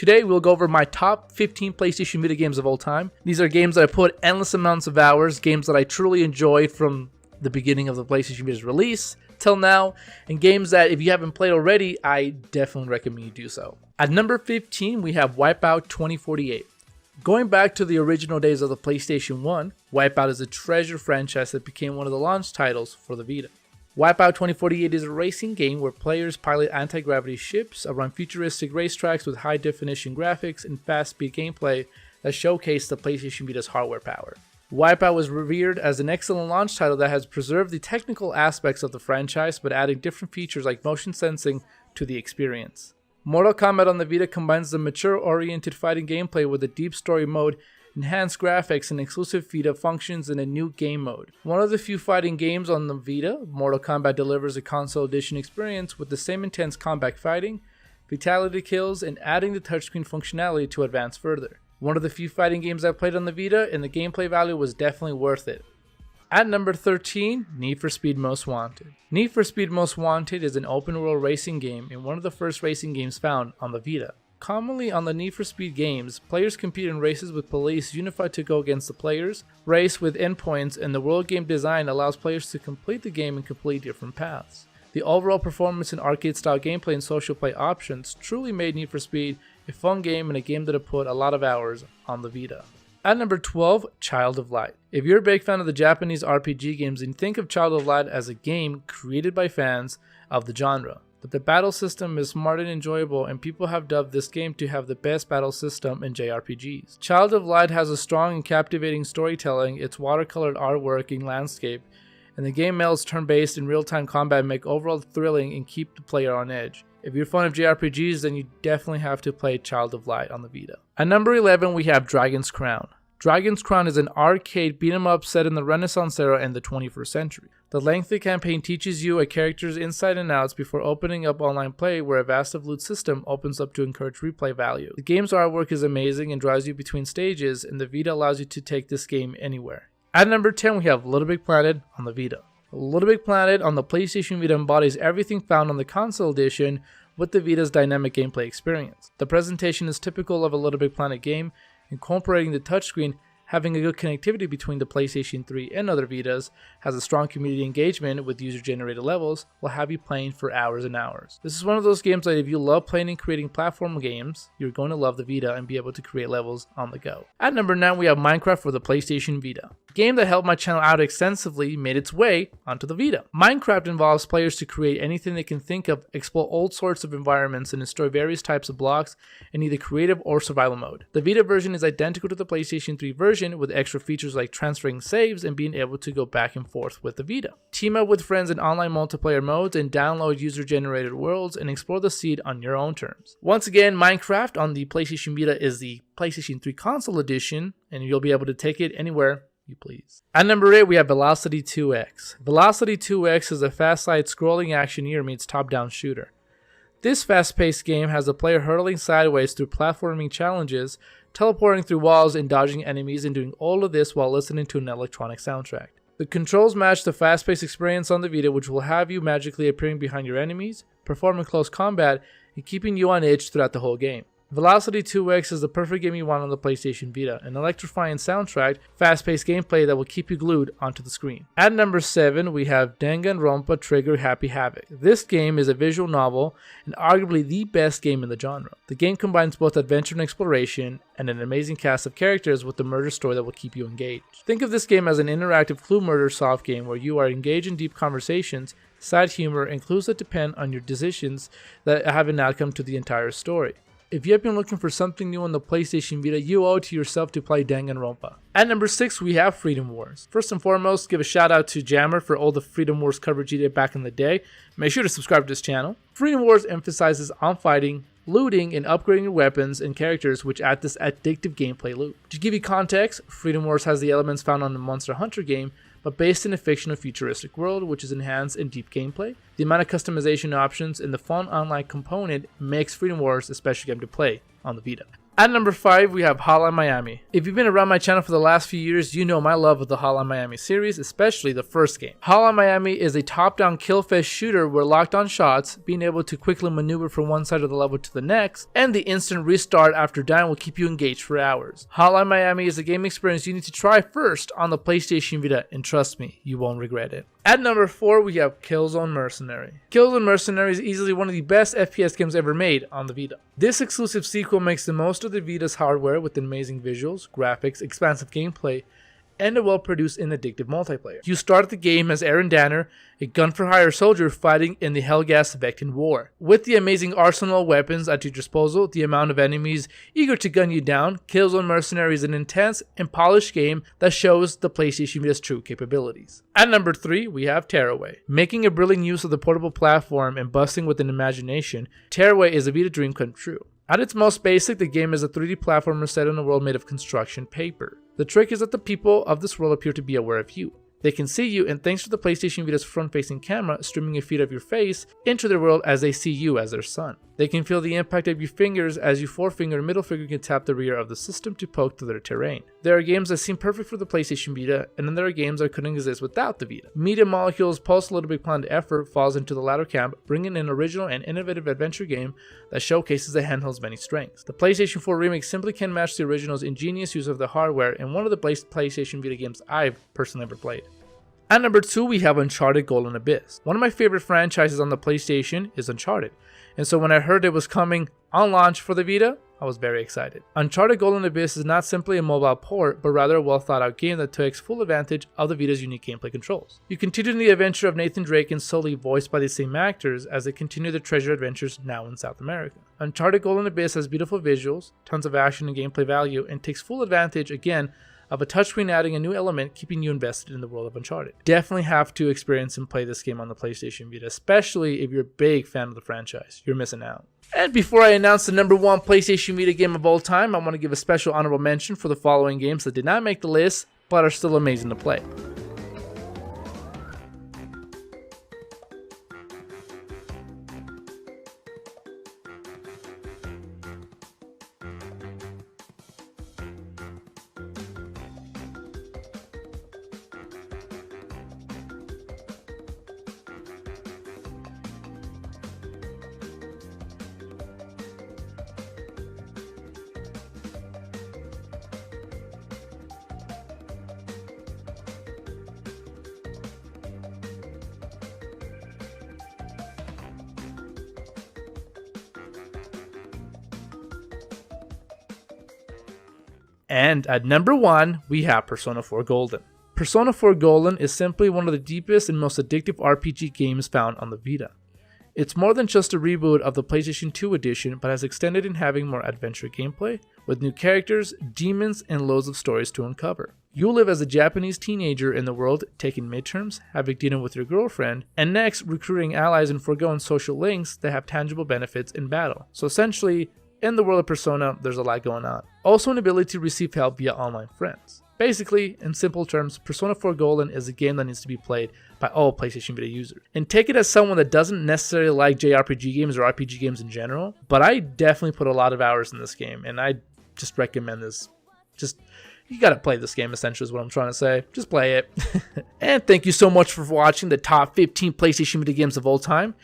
Today we'll go over my top 15 PlayStation Vita games of all time. These are games that I put endless amounts of hours, games that I truly enjoyed from the beginning of the PlayStation Vita's release till now, and games that if you haven't played already, I definitely recommend you do so. At number 15, we have WIPEOUT 2048. Going back to the original days of the PlayStation 1, WIPEOUT is a treasure franchise that became one of the launch titles for the Vita. WIPEOUT 2048 is a racing game where players pilot anti-gravity ships around futuristic racetracks with high-definition graphics and fast-speed gameplay that showcase the PlayStation Vita's hardware power. WIPEOUT was revered as an excellent launch title that has preserved the technical aspects of the franchise but adding different features like motion sensing to the experience. Mortal Kombat on the Vita combines the mature-oriented fighting gameplay with a deep story mode, enhanced graphics, and exclusive Vita functions in a new game mode. One of the few fighting games on the Vita, Mortal Kombat delivers a console edition experience with the same intense combat fighting, fatality kills, and adding the touchscreen functionality to advance further. One of the few fighting games I played on the Vita, and the gameplay value was definitely worth it. At number 13, Need for Speed Most Wanted. Need for Speed Most Wanted is an open-world racing game and one of the first racing games found on the Vita. Commonly on the Need for Speed games, players compete in races with police unified to go against the players, race with endpoints, and the world game design allows players to complete the game in completely different paths. The overall performance and arcade-style gameplay and social play options truly made Need for Speed a fun game and a game that I put a lot of hours on the Vita. At number 12, Child of Light. If you're a big fan of the Japanese RPG games, then think of Child of Light as a game created by fans of the genre. But the battle system is smart and enjoyable, and people have dubbed this game to have the best battle system in JRPGs. Child of Light has a strong and captivating storytelling, its watercolored artwork and landscape, and the game melds turn-based and real-time combat make overall thrilling and keep the player on edge. If you're a fan of JRPGs, then you definitely have to play Child of Light on the Vita. At number 11, we have Dragon's Crown. Dragon's Crown is an arcade beat-em-up set in the Renaissance era and the 21st century. The lengthy campaign teaches you a character's inside and outs before opening up online play, where a vast of loot system opens up to encourage replay value. The game's artwork is amazing and drives you between stages, and the Vita allows you to take this game anywhere. At number 10, we have Little Big Planet on the Vita. Little Big Planet on the PlayStation Vita embodies everything found on the console edition with the Vita's dynamic gameplay experience. The presentation is typical of a Little Big Planet game, incorporating the touchscreen, having a good connectivity between the PlayStation 3 and other Vitas, has a strong community engagement with user-generated levels, will have you playing for hours and hours. This is one of those games that if you love playing and creating platform games, you're going to love the Vita and be able to create levels on the go. At number 9, we have Minecraft for the PlayStation Vita. A game that helped my channel out extensively made its way onto the Vita. Minecraft involves players to create anything they can think of, explore all sorts of environments, and destroy various types of blocks in either creative or survival mode. The Vita version is identical to the PlayStation 3 version, with extra features like transferring saves and being able to go back and forth with the Vita. Team up with friends in online multiplayer modes and download user-generated worlds and explore the seed on your own terms. Once again, Minecraft on the PlayStation Vita is the PlayStation 3 console edition, and you'll be able to take it anywhere you please. At number 8, we have Velocity 2X. Velocity 2X is a fast side-scrolling action meets top-down shooter. This fast-paced game has the player hurtling sideways through platforming challenges, teleporting through walls and dodging enemies, and doing all of this while listening to an electronic soundtrack. The controls match the fast-paced experience on the Vita, which will have you magically appearing behind your enemies, performing close combat, and keeping you on edge throughout the whole game. Velocity 2X is the perfect game you want on the PlayStation Vita, an electrifying soundtrack, fast-paced gameplay that will keep you glued onto the screen. At number 7, we have Danganronpa Trigger Happy Havoc. This game is a visual novel and arguably the best game in the genre. The game combines both adventure and exploration and an amazing cast of characters with a murder story that will keep you engaged. Think of this game as an interactive clue murder soft game where you are engaged in deep conversations, side humor, and clues that depend on your decisions that have an outcome to the entire story. If you have been looking for something new on the PlayStation Vita, you owe it to yourself to play Danganronpa. At number 6, we have Freedom Wars. First and foremost, give a shout out to Jammer for all the Freedom Wars coverage he did back in the day. Make sure to subscribe to this channel. Freedom Wars emphasizes on fighting, looting, and upgrading your weapons and characters, which add this addictive gameplay loop. To give you context, Freedom Wars has the elements found on the Monster Hunter game, but based in a fictional futuristic world, which is enhanced in deep gameplay. The amount of customization options and the fun online component makes Freedom Wars a special game to play on the Vita. At number 5, we have Hotline Miami. If you've been around my channel for the last few years, you know my love of the Hotline Miami series, especially the first game. Hotline Miami is a top-down kill-fest shooter where locked-on shots, being able to quickly maneuver from one side of the level to the next, and the instant restart after dying will keep you engaged for hours. Hotline Miami is a game experience you need to try first on the PlayStation Vita, and trust me, you won't regret it. At number 4, we have KILLZONE Mercenary. KILLZONE Mercenary is easily one of the best FPS games ever made on the Vita. This exclusive sequel makes the most of the Vita's hardware with amazing visuals, graphics, expansive gameplay, and a well-produced and addictive multiplayer. You start the game as Aaron Danner, a gun-for-hire soldier fighting in the Helghast Vectan War. With the amazing arsenal of weapons at your disposal, the amount of enemies eager to gun you down, KILLZONE Mercenary is an intense and polished game that shows the PlayStation Vita's true capabilities. At number 3, we have Tearaway. Making a brilliant use of the portable platform and busting with an imagination, Tearaway is a Vita dream come true. At its most basic, the game is a 3D platformer set in a world made of construction paper. The trick is that the people of this world appear to be aware of you. They can see you, and thanks to the PlayStation Vita's front-facing camera streaming a feed of your face into their world as they see you as their son. They can feel the impact of your fingers as your forefinger and middle finger can tap the rear of the system to poke through their terrain. There are games that seem perfect for the PlayStation Vita, and then there are games that couldn't exist without the Vita. Media Molecule's post-Little Big planned effort falls into the latter camp, bringing an original and innovative adventure game that showcases the handheld's many strengths. The PlayStation 4 remake simply can't match the original's ingenious use of the hardware, and one of the best PlayStation Vita games I've personally ever played. At number 2, we have Uncharted Golden Abyss. One of my favorite franchises on the PlayStation is Uncharted, and so when I heard it was coming on launch for the Vita, I was very excited. Uncharted Golden Abyss is not simply a mobile port, but rather a well thought out game that takes full advantage of the Vita's unique gameplay controls. You continue the adventure of Nathan Drake and Sully, voiced by the same actors, as they continue their treasure adventures now in South America. Uncharted Golden Abyss has beautiful visuals, tons of action and gameplay value, and takes full advantage, again, of a touchscreen adding a new element, keeping you invested in the world of Uncharted. Definitely have to experience and play this game on the PlayStation Vita, especially if you're a big fan of the franchise. You're missing out. And before I announce the number 1 PlayStation Vita game of all time, I want to give a special honorable mention for the following games that did not make the list, but are still amazing to play. And at number 1, we have Persona 4 Golden. Persona 4 Golden is simply one of the deepest and most addictive RPG games found on the Vita. It's more than just a reboot of the PlayStation 2 edition, but has extended in having more adventure gameplay, with new characters, demons, and loads of stories to uncover. You live as a Japanese teenager in the world, taking midterms, having dinner with your girlfriend, and next recruiting allies and foregoing social links that have tangible benefits in battle. So essentially, in the world of Persona, there's a lot going on. Also an ability to receive help via online friends. Basically, in simple terms, Persona 4 Golden is a game that needs to be played by all PlayStation Vita users. And take it as someone that doesn't necessarily like JRPG games or RPG games in general, but I definitely put a lot of hours in this game, and I just recommend this. You gotta play this game, essentially, is what I'm trying to say. Just play it. And thank you so much for watching the top 15 PlayStation Vita games of all time.